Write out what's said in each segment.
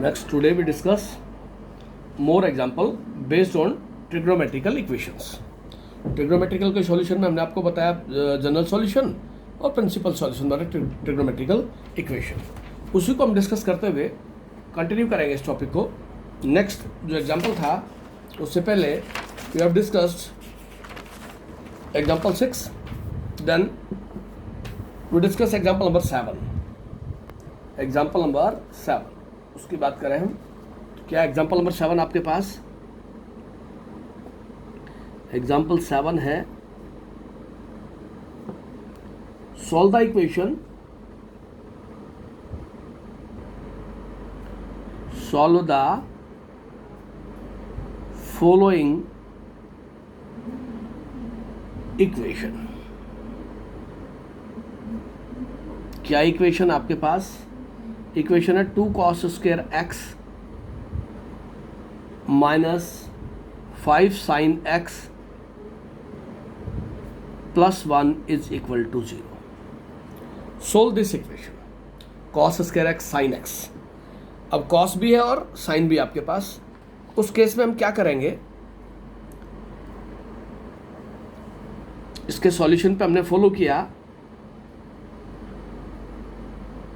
Next, today we discuss more example based on trigonometrical equations. Trigonometrical के solution में हमने आपको बताया जनरल सॉल्यूशन और प्रिंसिपल सॉल्यूशन द्वारा ट्रिग्नोमेट्रिकल इक्वेशन, उसी को हम डिस्कस करते हुए कंटिन्यू करेंगे इस टॉपिक को. नेक्स्ट जो एग्जांपल था उससे पहले we have discussed example 6, then we discuss example number 7. Example number 7 उसकी बात करें हम. क्या एग्जांपल नंबर 7 आपके पास? एग्जाम्पल 7 है solve the equation, solve the following equation. क्या इक्वेशन आपके पास? इक्वेशन है 2 cos square x minus 5 sin x plus 1 is equal to 0. Solve this equation. Cos square x sin x. अब cos भी है और sin भी आपके पास. उस केस में हम क्या करेंगे? इसके सॉल्यूशन पे हमने फॉलो किया.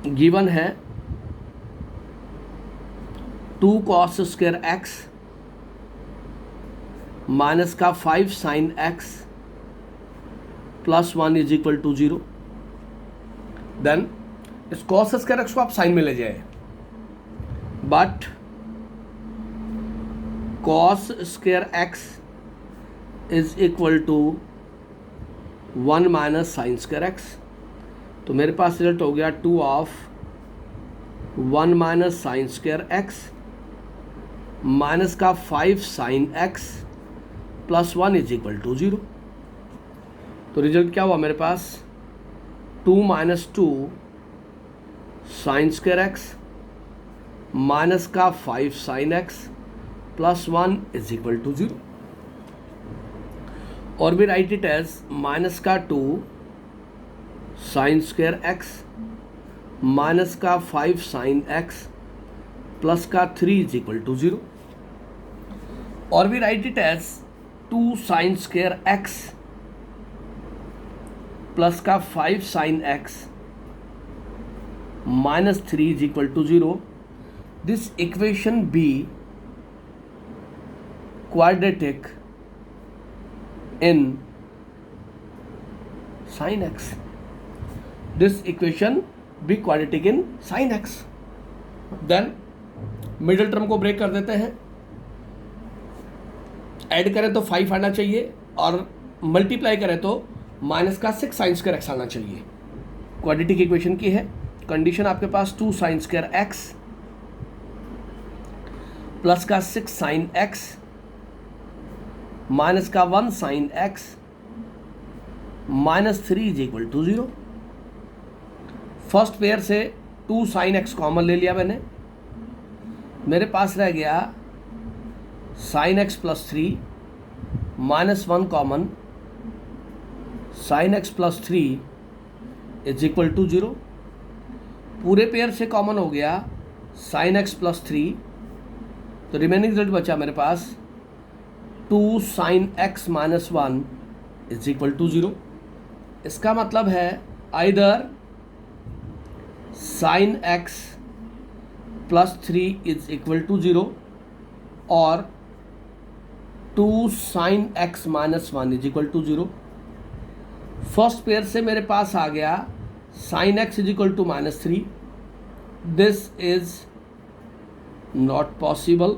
गिवन है 2 cos स्क्वायर x माइनस का 5 sin x plus 1 is equal to 0. Then इस cos स्क्वायर x को आप साइन में ले जाए, but cos square x is equal to 1 minus sine square x. तो मेरे पास रिजल्ट हो गया 2 of 1 minus sine square x minus का 5 sine x plus 1 is equal to 0. तो रिजल्ट क्या हुआ मेरे पास? 2 minus 2 sine square x minus का 5 sine x plus 1 is equal to 0. और भी राइट इट एज माइनस का 2 साइन स्क्वायर एक्स माइनस का 5 साइन एक्स प्लस का 3 इज इक्वल टू 0. और भी write it as 2 sine square x plus का 5 sine x minus 3 is equal to 0. This equation be quadratic in sine x. This equation be quadratic in sine x. Then middle term को break कर देते हैं. Add करें तो 5 आना चाहिए और मल्टीप्लाई करें तो माइनस का 6 साइन स्क्वायर एक्स आना चाहिए. क्वाड्रेटिक इक्वेशन की है. कंडीशन आपके पास 2 साइन स्क्वायर एक्स प्लस का 6 साइन एक्स माइनस का 1 sine x minus 3 is equal to 0. First pair से 2 साइन एक्स कॉमन ले लिया मैंने. मेरे पास रह गया sine x plus 3 minus 1 common sine x plus 3 is equal to 0. पूरे पेयर से कॉमन हो गया साइन एक्स प्लस 3, तो रिमेनिंग रिजल्ट बचा मेरे पास 2 sine x minus 1 is equal to 0. इसका मतलब है either sine x plus 3 is equal to 0 और 2 sine x minus 1 is equal to 0. First pair से मेरे पास आ गया sine x is equal to minus 3. This is not possible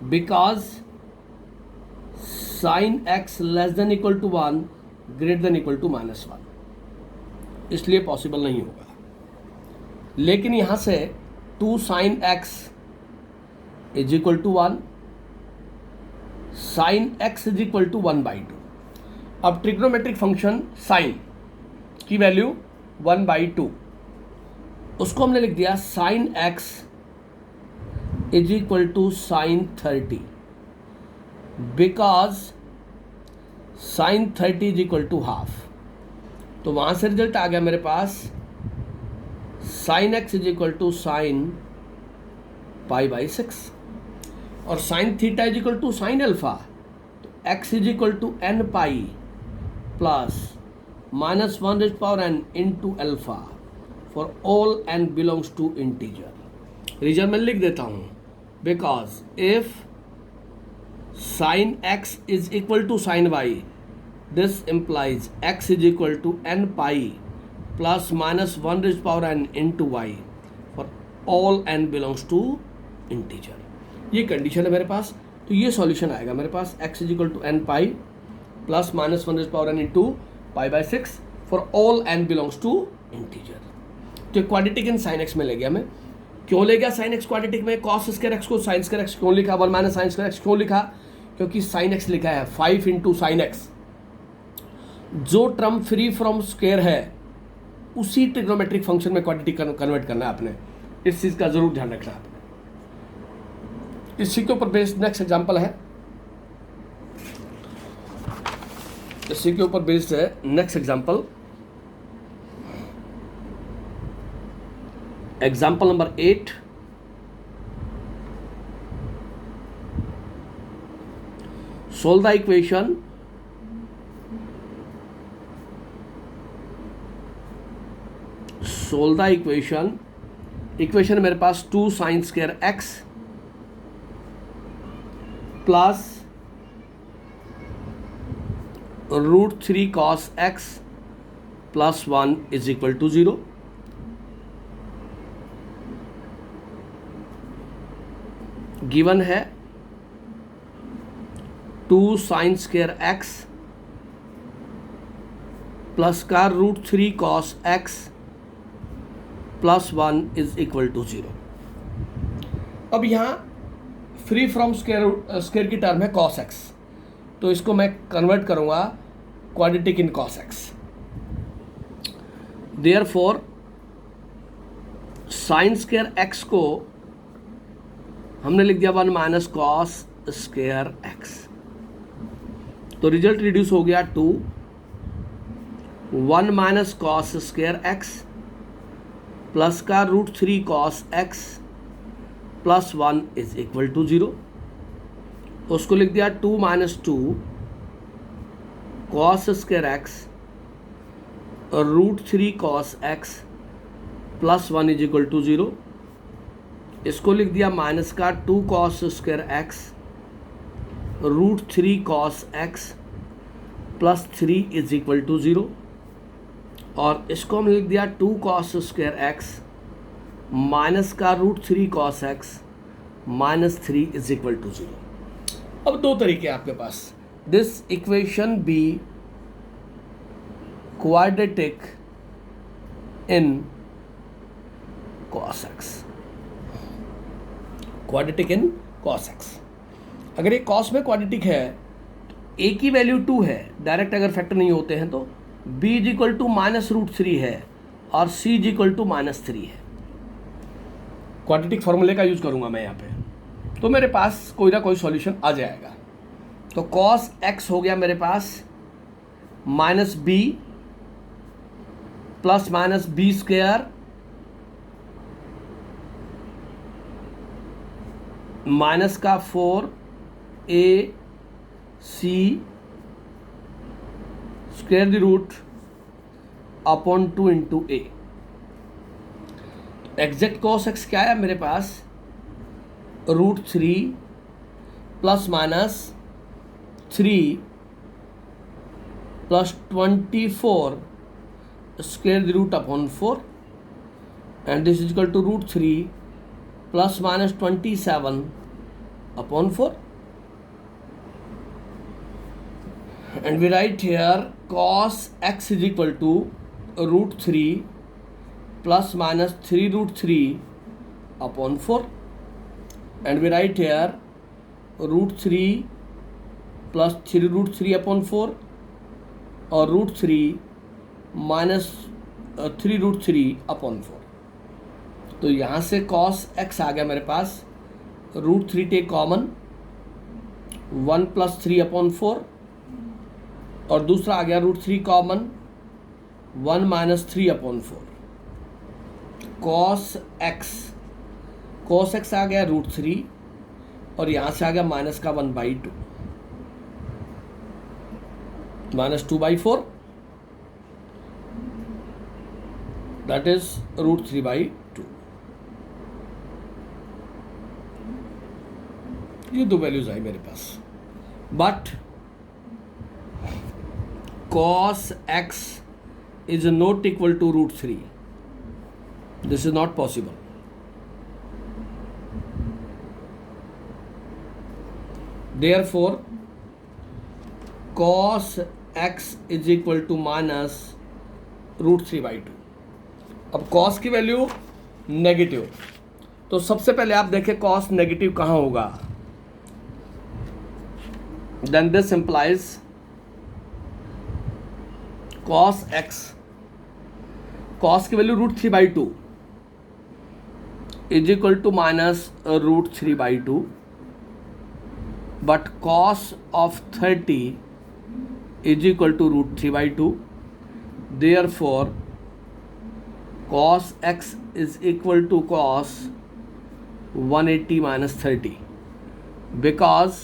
because sine x less than equal to 1 greater than equal to minus 1, इसलिए possible नहीं होगा. लेकिन यहां से 2 sine x is equal to 1, sine x is equal to 1/2. अब trigonometric function sine की value 1/2, उसको हमने लिख दिया sine x is equal to sine 30 because sine 30 is equal to half. तो वहाँ से रिजल्ट आ गया मेरे पास sine x is equal to sine pi by 6। और sine theta is equal to sine alpha, तो x is equal to n pi plus minus 1n into alpha for all n belongs to integer. Reason में लिख देता हूँ, because if sine x is equal to sine y, this implies x is equal to n pi plus minus 1n into y for all n belongs to integer। ये condition है मेरे पास, तो ये solution आएगा मेरे पास x is equal to n pi plus minus 1n into pi by 6 for all n belongs to integer। तो quadratic in sine x में ले गया मैं। क्यों ले गया साइन एक्स क्वाड्रेटिक में? कॉस स्क्वायर एक्स को साइन स्क्वायर एक्स क्यों लिखा? 1 माइनस साइन स्क्वायर एक्स क्यों लिखा? क्योंकि साइन एक्स लिखा है 5 इंटू साइन एक्स, जो टर्म फ्री फ्रॉम स्क्वायर है उसी ट्रिग्नोमेट्रिक फंक्शन में क्वाड्रेटिक कन्वर्ट करना है आपने। इस चीज का जरूर ध्यान रखना आपने। इसी के ऊपर बेस्ड नेक्स्ट एग्जांपल है, इसी के ऊपर बेस्ड है next example, example number 8। Solve the equation equation मेरे पास 2 sine square x plus √3 cos x plus 1 is equal to 0। Given है 2 साइन स्क्वायर एक्स प्लस का √3 cos x plus 1 is equal to 0। अब यहाँ फ्री फ्रॉम स्क्वायर की term है cos x, तो इसको मैं कन्वर्ट करूंगा quadratic in cos x। Therefore sine square x को हमने लिख दिया 1 माइनस cos स्क्वायर x, तो रिजल्ट रिड्यूस हो गया to 1 minus cos square x plus का √3 cos x plus 1 is equal to 0। उसको लिख दिया 2 माइनस 2 cos स्क्वायर x और √3 cos x plus 1 is equal to 0। इसको लिख दिया माइनस का 2 cos square x √3 cos x plus 3 is equal to 0, और इसको हम लिख दिया 2 cos स्क्वायर x माइनस का √3 cos x minus 3 is equal to 0। अब दो तरीके आपके पास, this equation be quadratic in cos x, quadratic in cos x। अगर ये cos में क्वाड्रेटिक है तो a की वैल्यू 2 है, डायरेक्ट अगर फैक्टर नहीं होते हैं तो b is equal to minus √3 है और c is equal to minus 3 है। क्वाड्रेटिक फॉर्मूले का यूज करूंगा मैं यहाँ पे, तो मेरे पास कोई ना कोई सॉल्यूशन आ जाएगा। तो cos x हो गया मेरे पास minus b plus minus b square minus का 4ac square the root upon 2 into a. Exact cos x क्या है मेरे पास? √3 plus minus 3 plus 24 square the root upon 4 and this is equal to √3 plus minus 27 upon 4, and we write here cos x is equal to √3 plus minus 3√3 upon 4, and we write here √3 plus 3√3 upon 4 और √3 minus 3√3 upon 4। तो यहाँ से cos x आ गया मेरे पास, √3 take common 1 plus 3 upon 4 और दूसरा आ गया √3 common 1 minus 3 upon 4। cos x cos x आ गया √3 और यहाँ से आ गया माइनस का 1/2 -2/4 दैट इज √3/2। ये दो वैल्यूज आई मेरे पास, but cos x is not equal to √3. This is not possible. Therefore, cos x is equal to minus √3/2. अब cos की वैल्यू नेगेटिव, तो सबसे पहले आप देखें cos नेगेटिव कहाँ होगा। Then this implies cos x, cos की value √3/2 is equal to minus √3/2, but cos of 30 is equal to √3/2, therefore cos x is equal to cos 180 minus 30, because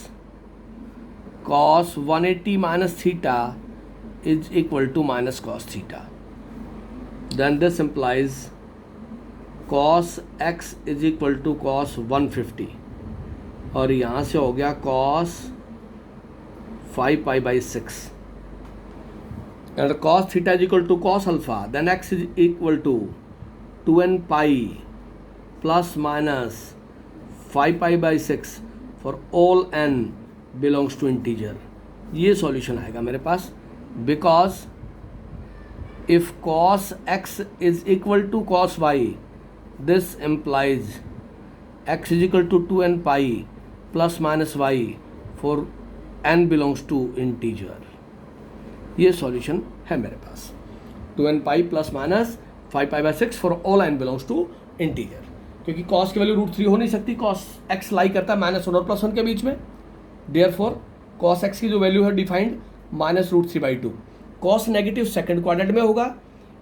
cos 180 minus theta is equal to minus cos theta. Then this implies cos x is equal to cos 150, और यहाँ से हो गया cos 5π/6, and cos theta is equal to cos alpha, then x is equal to 2n pi plus minus 5π/6 for all n belongs to integer. ये solution आएगा मेरे पास, because if cos x is equal to cos y, this implies x is equal to 2n pi plus minus y for n belongs to integer. ये solution है मेरे पास, 2n pi plus minus 5π/6 for all n belongs to integer, क्योंकि cos की value √3 हो नहीं सकती, cos x लाई करता है -1 और +1 के बीच में, therefore cos x की जो वैल्यू है defined -√3/2। cos negative second quadrant में होगा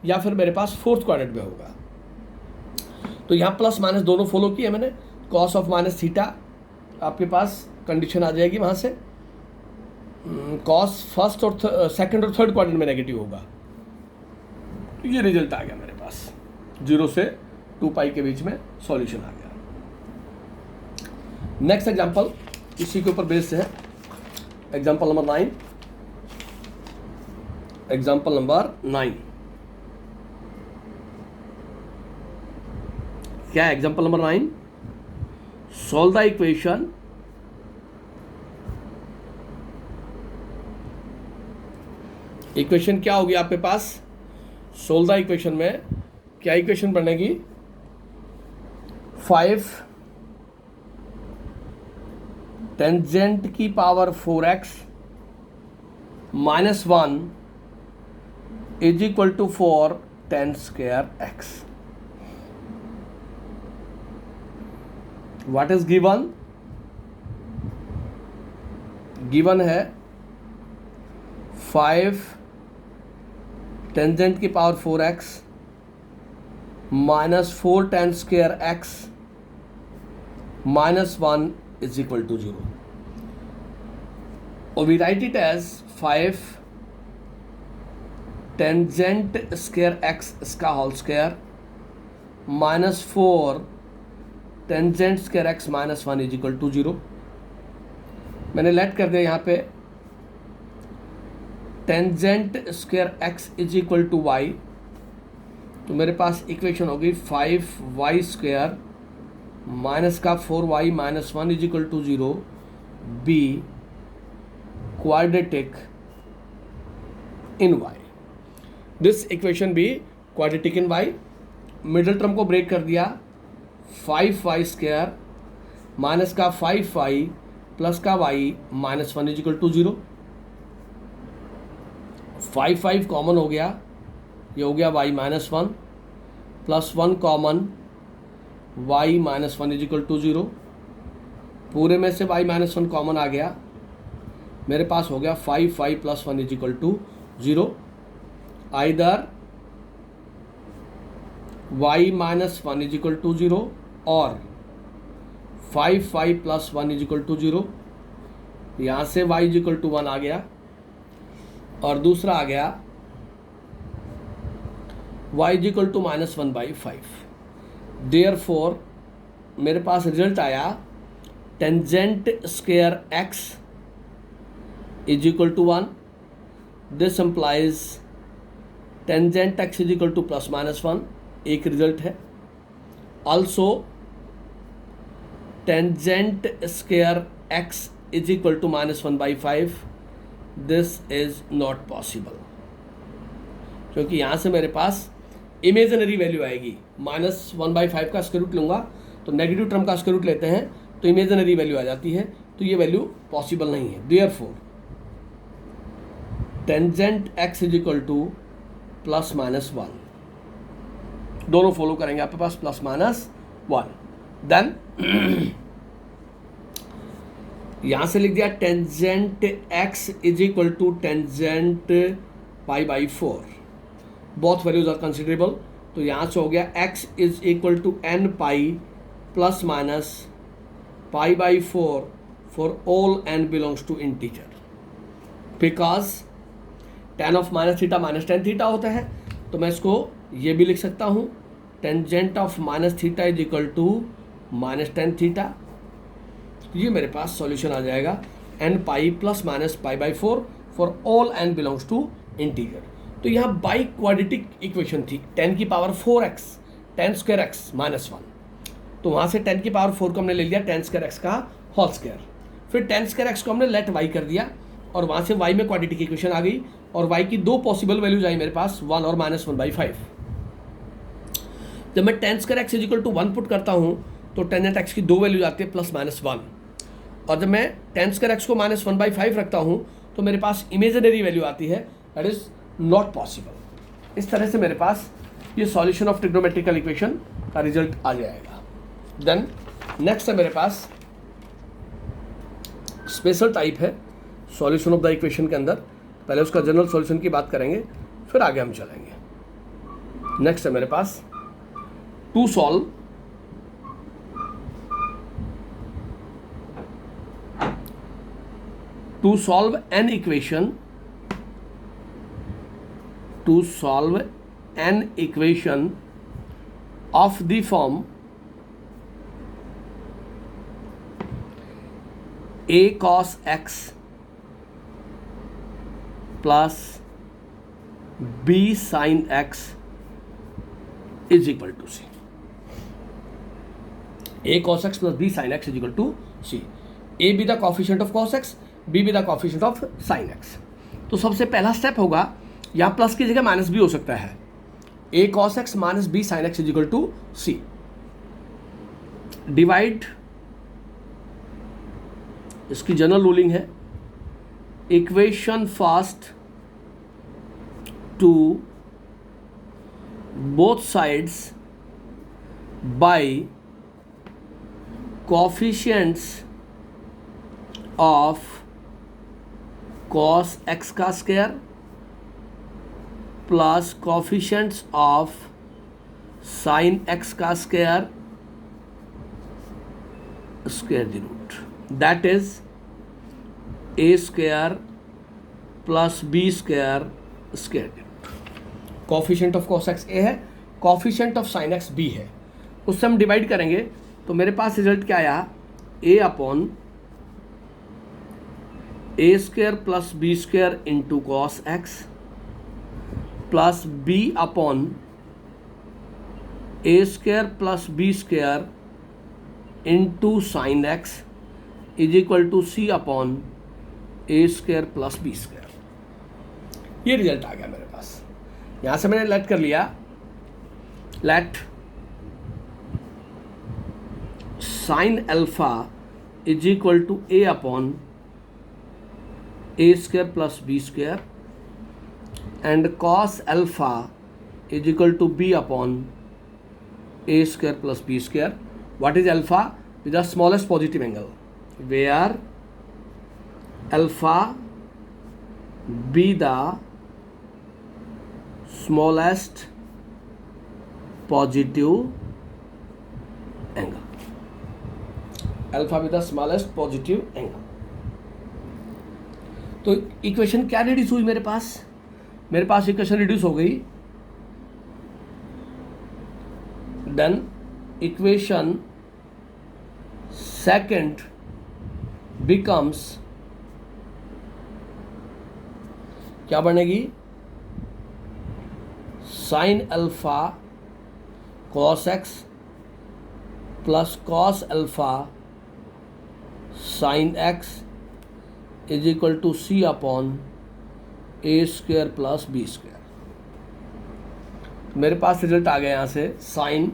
या फिर मेरे पास फोर्थ क्वाड्रेंट में होगा, तो यहाँ प्लस माइनस दोनों फॉलो किए मैंने। cos ऑफ माइनस थीटा आपके पास कंडीशन आ जाएगी वहाँ से, cos फर्स्ट और सेकंड और थर्ड क्वाड्रेंट में नेगेटिव होगा, तो ये रिजल्ट आ गया मेरे पास, 0 से 2π के बीच में सॉल्यूशन आ गया। नेक्स्ट एग्जांपल इसी के ऊपर बेस्ड है, एग्जांपल नंबर 9। एग्जांपल नंबर 9 क्या है? Example number 9, solve the equation equation क्या होगी आपके पास? सोल्व द इक्वेशन में क्या इक्वेशन बनेगी? 5 टेंजेंट की power 4x minus 1 is equal to 4 tan square x। What is given? Given है 5 टेंजेंट की power 4x minus 4 tan square x minus 1 is equal to 0, or we write it as 5 tangent square x इसका whole square minus 4 tangent square x minus 1 is equal to 0। मैंने let कर दिया यहाँ पे tangent square x is equal to y, तो मेरे पास equation होगी 5y स्क्वायर माइनस का 4y minus 1 is equal to 0 be quadratic in y। This equation भी quadratic in y। Middle term को ब्रेक कर दिया, 5y स्क्वायर माइनस का 5y प्लस का y minus 1 is equal to 0। 5 common हो गया, ये हो गया y minus 1 plus 1 common y minus 1 is equal to 0। पूरे में से y माइनस 1 कॉमन आ गया, मेरे पास हो गया 5 plus 1 is equal to 0। Either y minus 1 is equal to 0 और 5 प्लस 1 इज इक्वल टू 0, यहाँ से y इज इक्वल टू 1 आ गया, और दूसरा आ गया y is equal to -1/5। Therefore मेरे पास रिजल्ट आया tangent square x is equal to 1। This implies tangent x is equal to ±1, एक रिजल्ट है। Also tangent square x is equal to -1/5, this is not possible, क्योंकि यहाँ से मेरे पास imaginary value आएगी। -1/5 का स्क्वायर रूट लूँगा तो नेगेटिव टर्म का स्क्वायर रूट लेते हैं तो इमेजिनरी वैल्यू आ जाती है, तो ये वैल्यू पॉसिबल नहीं है। Therefore tangent x is equal to ±1, दोनों फॉलो करेंगे आपके पास ±1। देन यहाँ से लिख दिया tangent x is equal to tangent π/4, both values are considerable, तो यहाँ से हो गया x is equal to n π ± π/4 for all n belongs to integer, because tan of -θ -tan θ होता है, तो मैं इसको ये भी लिख सकता हूँ tangent of -θ is equal to -tan θ। ये मेरे पास सॉल्यूशन आ जाएगा n π ± π/4 for all n belongs to integer. तो यहाँ बाई क्वाड्रेटिक इक्वेशन थी 10 की power 4x tan square x -1, तो वहाँ से 10 की पावर 4 को हमने ले लिया tan स्क्वायर x का होल स्क्वायर, फिर tan स्क्वायर x को हमने लेट y कर दिया, और वहाँ से y में क्वाड्रेटिक इक्वेशन आ गई, और y की दो पॉसिबल वैल्यूज आई मेरे पास 1 और -1/5। जब मैं tan square x is equal to 1 put करता हूँ तो टेंजेंट x की दो वैल्यूज आती है +-1, और जब मैं tan स्क्वायर x को -1/5 रखता हूँ तो मेरे पास इमेजिनरी वैल्यू आती है, दैट इज नॉट पॉसिबल। इस तरह से मेरे पास ये सॉल्यूशन ऑफ ट्रिग्नोमेट्रिकल इक्वेशन का रिजल्ट आ जाएगा। देन नेक्स्ट है मेरे पास स्पेशल टाइप है सॉल्यूशन ऑफ द इक्वेशन के अंदर, पहले उसका जनरल सॉल्यूशन की बात करेंगे फिर आगे हम चलेंगे। नेक्स्ट है मेरे पास to solve an equation, to solve an equation of the form a cos x plus b sin x is equal to c। a cos x plus b sin x is equal to c। a be the coefficient of cos x, b be the coefficient of sin x। तो सबसे पहला step होगा, यहाँ plus की जगह minus भी हो सकता है, a cos x minus b sin x is equal to c। Divide, इसकी जनरल रूलिंग है equation first to both sides by coefficients of cos x का square plus coefficients of sine x का square square the root, that is a square plus b square square the root. Coefficient of cos x a है, coefficient of sine x b है, उससे हम divide करेंगे तो मेरे पास result क्या आया, a upon a square plus b square into cos x plus b upon a square plus b square into sine x is equal to c upon a square plus b square. ये result आ गया मेरे पास। यहाँ से मैंने let कर लिया, let sine alpha is equal to a upon a square plus b square and cos alpha is equal to b upon a square plus b square. What is alpha? Is the smallest positive angle, where alpha be the smallest positive angle. Alpha with the smallest positive angle. तो equation क्या reduce हुई मेरे पास equation reduce हो गई। Then equation second becomes क्या बनेगी, sine alpha cos x plus cos alpha sine x is equal to c upon a square plus b square. मेरे पास रिजल्ट आ गया यहाँ से, sine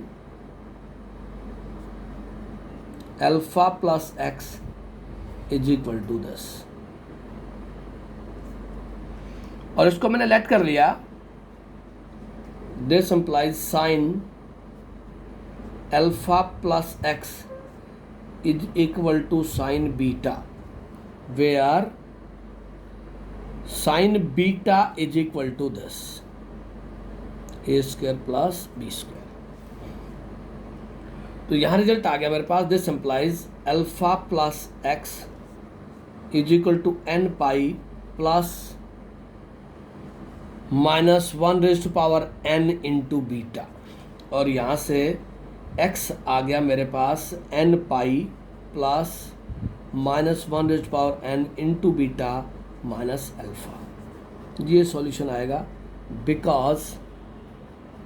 alpha plus x is equal to this, और इसको मैंने लेट कर लिया। This implies sine alpha plus x is equal to sine beta, where sine beta is equal to this a square plus b square. तो यहां result आ गया मेरे पास, this implies alpha plus x is equal to n pi plus minus 1 raise to power n into beta, और यहाँ से x आ गया मेरे पास n pi plus minus 1 raise to power n into beta minus alpha. ये solution आएगा, because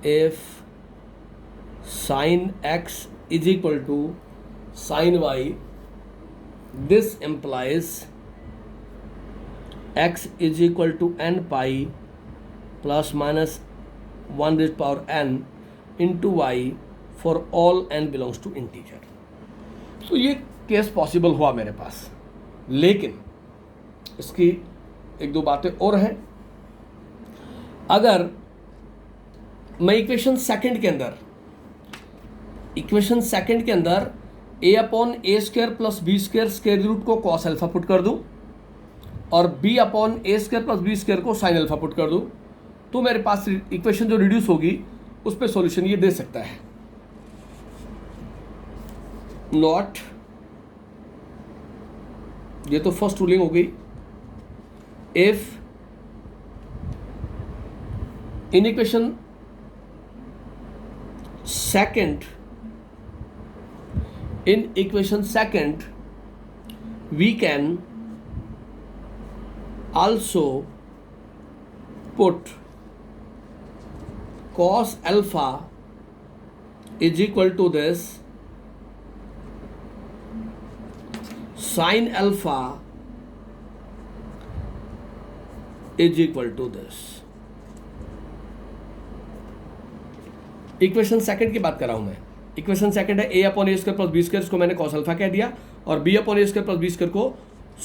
if sine x is equal to sine y, this implies x is equal to n pi plus minus 1 raise power n into y for all n belongs to integer. तो ये case possible हुआ मेरे पास, लेकिन इसकी एक दो बातें और हैं। अगर मैं इक्वेशन सेकंड के अंदर a upon a square plus b square square root को कॉस अल्फा पुट कर दूं और b upon a square plus b square को साइन अल्फा पुट कर दूं, तो मेरे पास इक्वेशन जो रिड्यूस होगी उस पे सॉल्यूशन ये दे सकता है। नॉट, ये तो फर्स्ट रूलिंग हो गई। If in equation second we can also put cos alpha is equal to this sin alpha is equal to this। Equation second की बात कर रहा हूं मैं। इक्वेशन सेकंड है a upon a square plus b square, इसको मैंने cos alpha कह दिया, और b upon a square plus b square को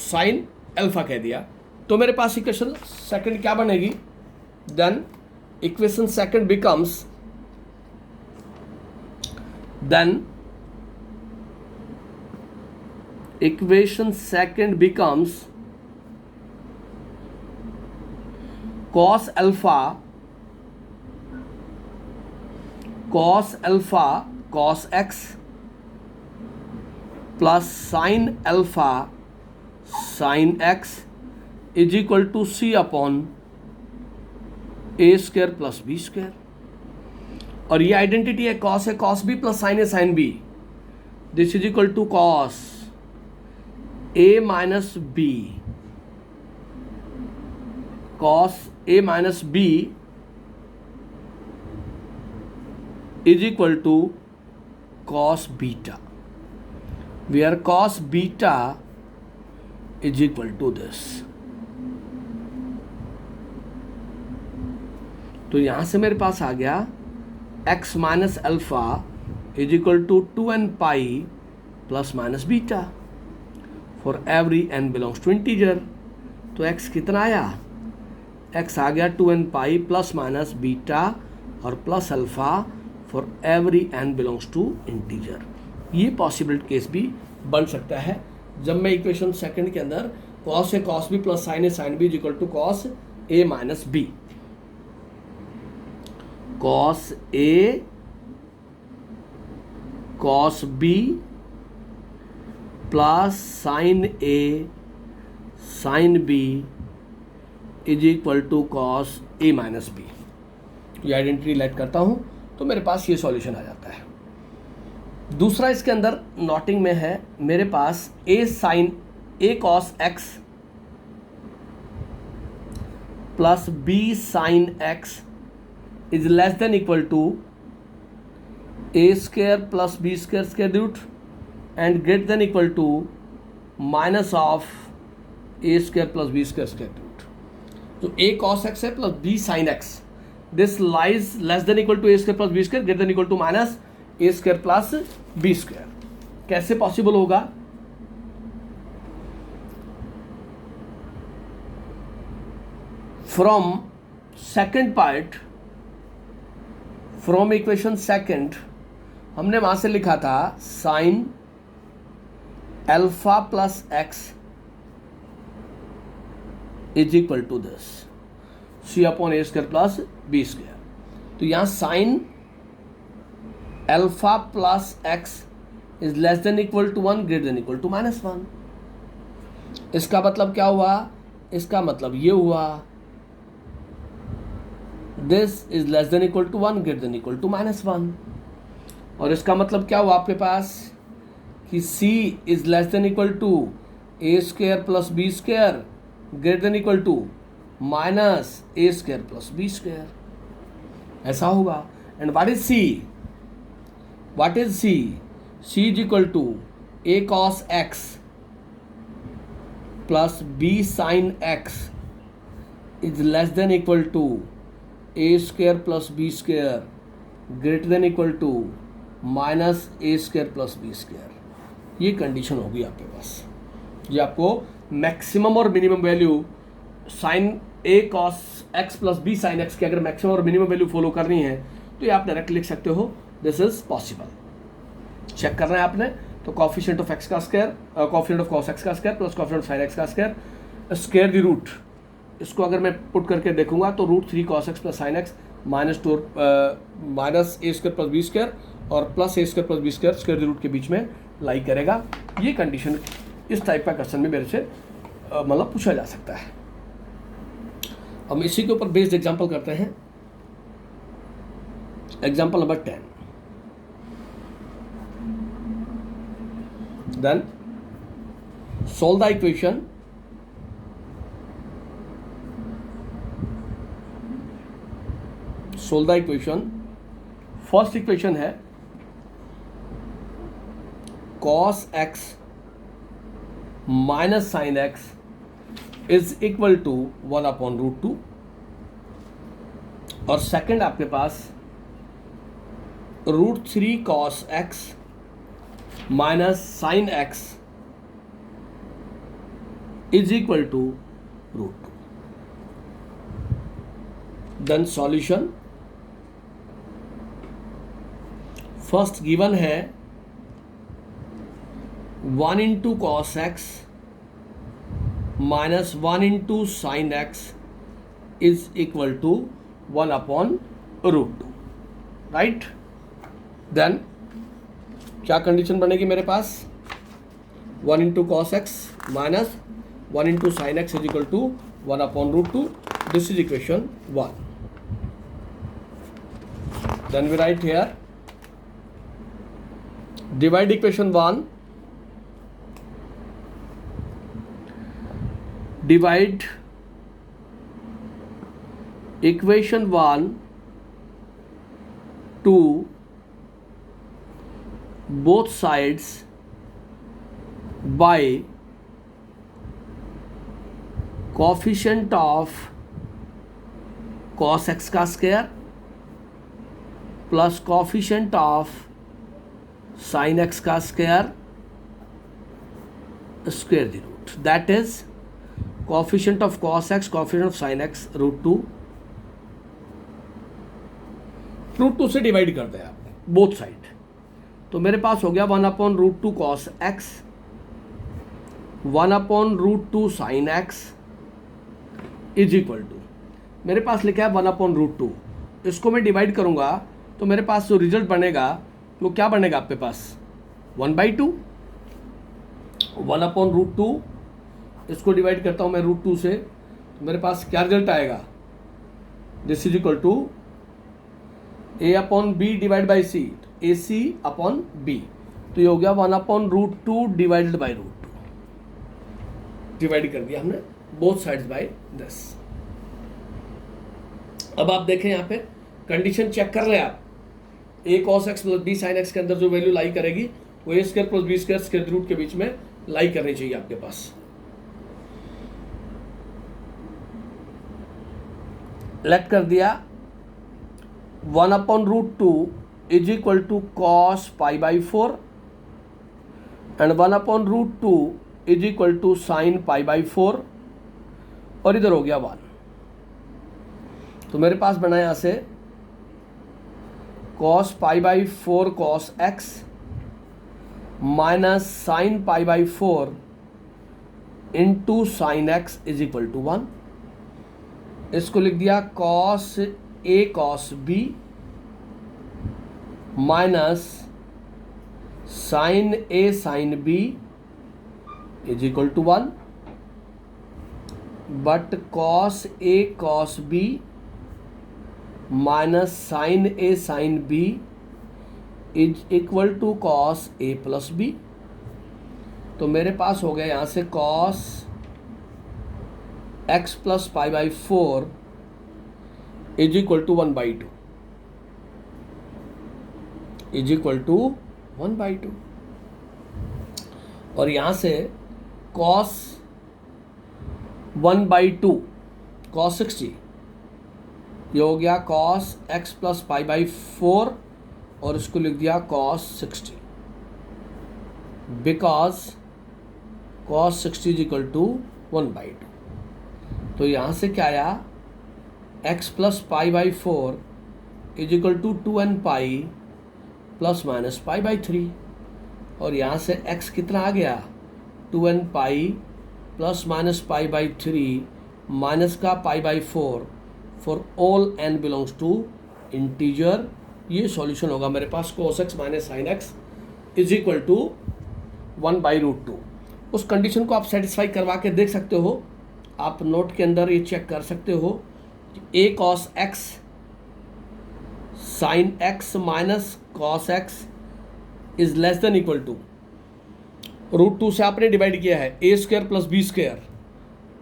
sin अल्फा कह दिया। तो मेरे पास इक्वेशन सेकंड क्या बनेगी, then equation second becomes cos alpha cos x plus sin alpha sin x is equal to c upon a square plus b square, और ये आइडेंटिटी है, कॉस है कॉस बी प्लस साइन है sine b, this is equal to cos a minus b, cos a minus b is equal to cos beta, where cos beta is equal to this. तो यहां से मेरे पास आ गया x minus alpha is equal to 2n pi plus minus beta for every n belongs to integer. तो x कितना आया, x आ गया 2n pi plus minus beta और plus alpha for every n belongs to integer. ये possible case भी बन सकता है जब मैं इक्वेशन सेकंड के अंदर cos है cos b प्लस sin है sin b is equal to cos a minus b, cos a cos b plus sine a sine b is equal to cos a minus b. ये identity let करता हूँ तो मेरे पास ये solution आ जाता है। दूसरा इसके अंदर नोटिंग में है मेरे पास a sine a cos x plus b sine x is less than equal to a square plus b square square root and greater than equal to minus of a square plus b square square root. तो a cos x है plus b sine x, this lies less than equal to a square plus b square greater than equal to minus a square plus b square. कैसे possible होगा? From second part, from equation second हमने वहां से लिखा था sine alpha plus x is equal to this c upon a square plus b square. तो यहां sine alpha plus x is less than equal to 1 greater than equal to -1। इसका मतलब क्या हुआ? इसका मतलब ये हुआ this is less than equal to 1 greater than equal to -1। और इसका मतलब क्या हुआ आपके पास कि c is less than equal to a square plus b square greater than equal to minus a square plus b square. ऐसा होगा। And what is c? What is c? c is equal to a cos x plus b sin x is less than equal to a square plus b square greater than equal to minus a square plus b square। ये condition होगी आपके पास। ये आपको maximum और minimum value sine a cos x plus b sin x की अगर maximum और मिनिमम वैल्यू फॉलो करनी है तो ये आप डायरेक्ट लिख सकते हो दिस इज पॉसिबल। चेक करना है आपने तो कॉफिशिएंट ऑफ एक्स का square, coefficient of cos x का square plus coefficient of sine x का स्क्वायर, स्क्वायर द रूट। इसको अगर मैं पुट करके देखूंगा तो √3 cos x plus sine x -2 minus a square plus b square और plus a square plus b square square the root के बीच में लाई करेगा। ये कंडीशन इस टाइप का क्वेश्चन में मेरे से मतलब पूछा जा सकता है। हम इसी के ऊपर बेस्ड एग्जाम्पल करते हैं। Example number 10। Then solve the equation first equation है cos x minus sine x is equal to 1/√2 और सेकंड आपके पास √3 cos x minus sine x is equal to √2। Then solution first given है 1 into cos x minus 1 into sine x is equal to 1/√2, right. Then क्या condition बनेगी मेरे पास? 1 into cos x minus 1 into sine x is equal to 1/√2। This is equation 1। Then we write here divide equation 1, divide equation 1 to both sides by coefficient of cos x का square plus coefficient of sin x का square square the root, that is coefficient of cos x coefficient of sin x √2 से divide कर दिया आपने both side. तो मेरे पास हो गया 1/√2 cos x 1/√2 sin x is equal to, मेरे पास लिखा है 1/√2। इसको मैं डिवाइड करूंगा तो मेरे पास जो रिजल्ट बनेगा वो क्या बनेगा आपके पास 1/2। 1/√2, इसको डिवाइड करता हूँ मैं √2 से, तो मेरे पास क्या रिजल्ट आएगा, this is equal to a/b divide by c, AC/b, तो ये हो गया 1/√2 डिवाइडेड बाई √2, डिवाइड कर दिया हमने बोथ साइड्स बाय दिस। अब आप देखें यहाँ पे कंडीशन चेक कर ले आप, a cos x plus b sin x के अंदर जो वैल्यू लाई करेगी वो a square plus b square square root के बीच में लाई करनी चाहिए आपके पास। लेट कर दिया 1/√2 is equal to cos π/4 and 1/√2 is equal to sine π/4, और इधर हो गया 1, तो मेरे पास बना यहां से cos π/4 cos x minus sine π/4 into sine x is equal to 1। इसको लिख दिया cos a cos b minus sine a sine b is equal to 1, but cos a cos b minus sine a sine b is equal to cos a plus b। तो मेरे पास हो गया यहां से cos x plus π/4 is equal to 1/2, is equal to 1/2, और यहां से cos 1/2 cos 60, ये हो गया cos x प्लस π/4, और इसको लिख दिया cos 60, because cos 60 is equal to 1/2। तो यहाँ से क्या आया, x plus π/4 is equal to 2n pi plus minus π/3, और यहाँ से x कितना आ गया 2n pi plus minus π/3 minus का π/4 for all n belongs to integer. ये सॉल्यूशन होगा मेरे पास cos x minus sine x is equal to 1/√2। उस कंडीशन को आप सेटिस्फाई करवा के देख सकते हो, आप नोट के अंदर ये चेक कर सकते हो a cos x sine x minus cos x is less than equal to √2 से आपने डिवाइड किया है a square plus b square,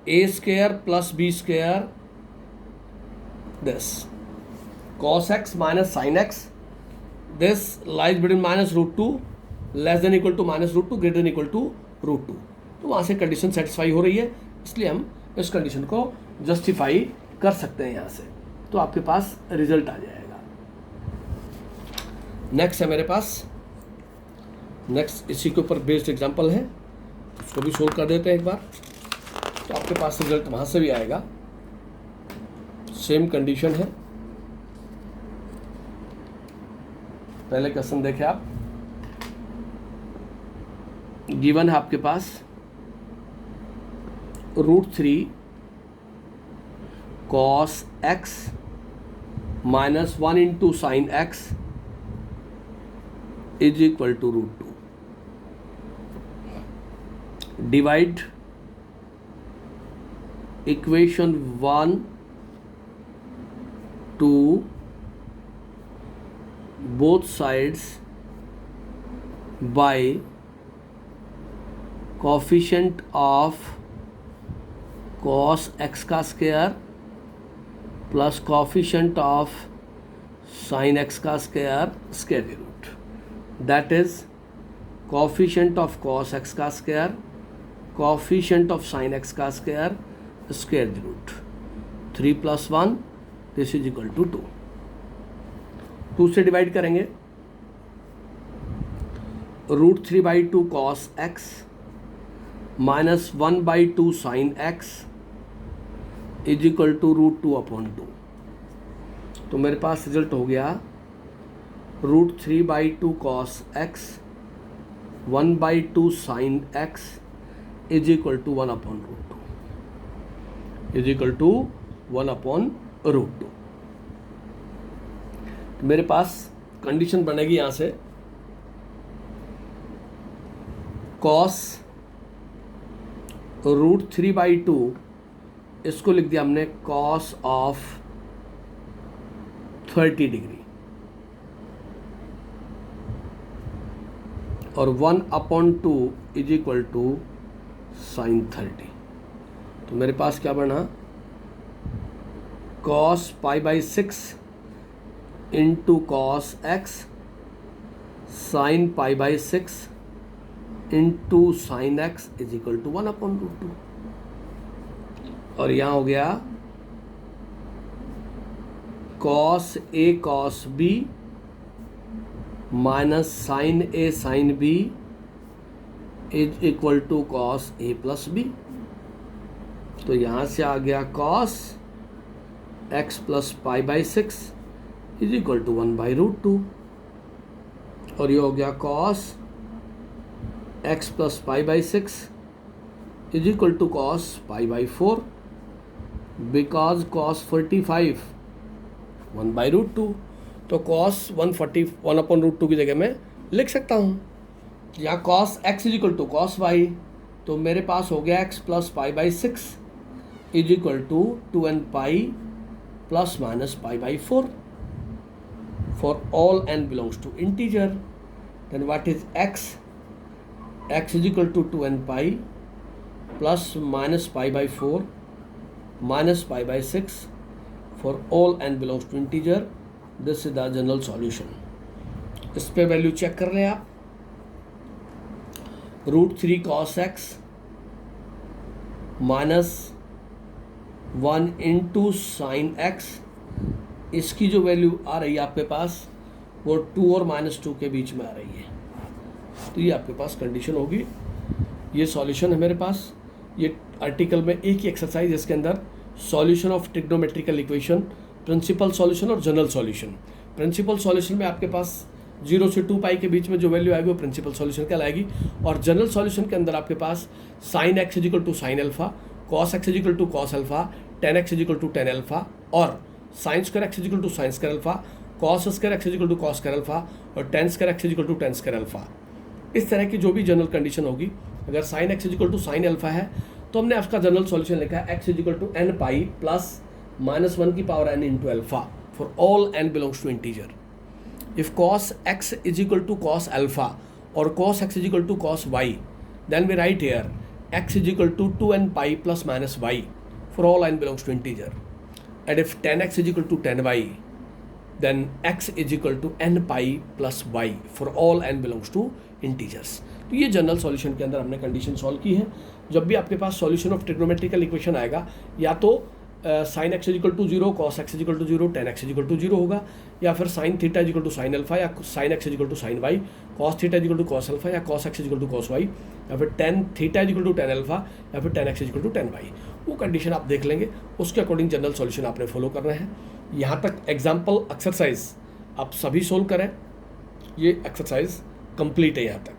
a square plus b square, this cos x minus sine x, this lies between minus √2 less than equal to minus √2 greater than equal to √2। तो वहाँ से condition satisfy हो रही है, इसलिए हम इस condition को जस्टिफाई कर सकते हैं यहाँ से, तो आपके पास रिजल्ट आ जाएगा। नेक्स्ट है मेरे पास, नेक्स्ट इसी के ऊपर बेस्ड एग्जांपल है, उसको भी सोल्व कर देते हैं एक बार, तो आपके पास रिजल्ट वहाँ से भी आएगा। सेम कंडीशन है, पहले क्वेश्चन देखें आप, गिवन है आपके पास √3 cos x minus 1 into sine x is equal to √2, divide equation 1 to both sides by coefficient of cos x का square plus coefficient of sin x का square square root, that is coefficient of cos x का square, coefficient of sin x का square square root, 3 + 1 this is equal to 2, 2 से divide करेंगे, √3/2 cos x minus 1/2 sine x is equal to √2/2। तो मेरे पास result हो गया √3/2 cos x 1/2 sine x is equal to 1/√2, is equal to 1/√2। मेरे पास condition बनेगी यहाँ से cos √3/2 इसको लिख दिया हमने cos ऑफ 30 डिग्री और 1/2 इज इक्वल टू sin 30। तो मेरे पास क्या बना, cos π/6 into cos x sin π/6 into sin x is equal to 1/√2। और यहाँ हो गया cos a cos b minus sin a sin b is equal to cos a plus b। तो यहाँ से आ गया cos x plus π/6 is equal to 1/√2 और ये हो गया cos x plus π/6 is equal to cos π/4 because cos 45 1/√2। तो cos 1/√2 की जगह मैं लिख सकता हूँ यहाँ cos x is equal to cos y। तो मेरे पास हो गया x plus π/6 is equal to 2n pi plus minus π/4 for all n belongs to integer. Then what is x? x is equal to 2n pi plus minus π/4 minus π/6 for all n belongs to integer. This is the general solution. इस पे value check कर लें आप। √3 cos x minus 1 into sine x, इसकी जो value आ रही है आपके पास वो 2 और -2 के बीच में आ रही है। तो ये आपके पास कंडीशन होगी। ये सॉल्यूशन है मेरे पास। ये आर्टिकल में एक ही एक्सरसाइज इसके अंदर solution of trigonometrical equation, principal solution और जनरल सॉल्यूशन। प्रिंसिपल सॉल्यूशन में आपके पास 0 से 2 पाई के बीच में जो वैल्यू आएगी वो प्रिंसिपल सॉल्यूशन कहलाएगी। और जनरल सॉल्यूशन के अंदर आपके पास sine x is equal to sine alpha, cos x is equal to cos alpha, tan x is equal to tan alpha और sin square x is equal to sin square alpha, cos square x is equal to cos square alpha और tan square x is equal to tan square alpha. इस तरह की जो भी general condition होगी, अगर sin x is equal to sin alpha है तो हमने उसका जनरल सॉल्यूशन लिखा है x is equal to n pi plus -1 की power n into alpha for all n belongs to integer. If cos x is equal to cos alpha or cos x is equal to cos y, then we write here x is equal to 2n pi plus minus y for all n belongs to integer. And if tan x is equal to tan y, then x is equal to n pi plus y for all n belongs to integers. तो ये general solution के अंदर हमने condition solve की है। जब भी आपके पास सॉल्यूशन ऑफ ट्रिग्नोमेट्रिकल इक्वेशन आएगा, या तो sine x is equal to 0, cos x is equal to 0, tan x is equal to 0 होगा, या फिर sine theta is equal to sine alpha, या sine x is equal to sine y, cos theta is equal to cos alpha, या cos x is equal to cos y, या फिर tan theta is equal to ten alpha, या फिर tan x is equal to tan y. वो condition आप देख लेंगे, उसके अकॉर्डिंग जनरल सॉल्यूशन आपने फॉलो करना है। यहाँ तक एग्जाम्पल एक्सरसाइज आप सभी सोल्व करें, ये एक्सरसाइज कंप्लीट है यहाँ तक।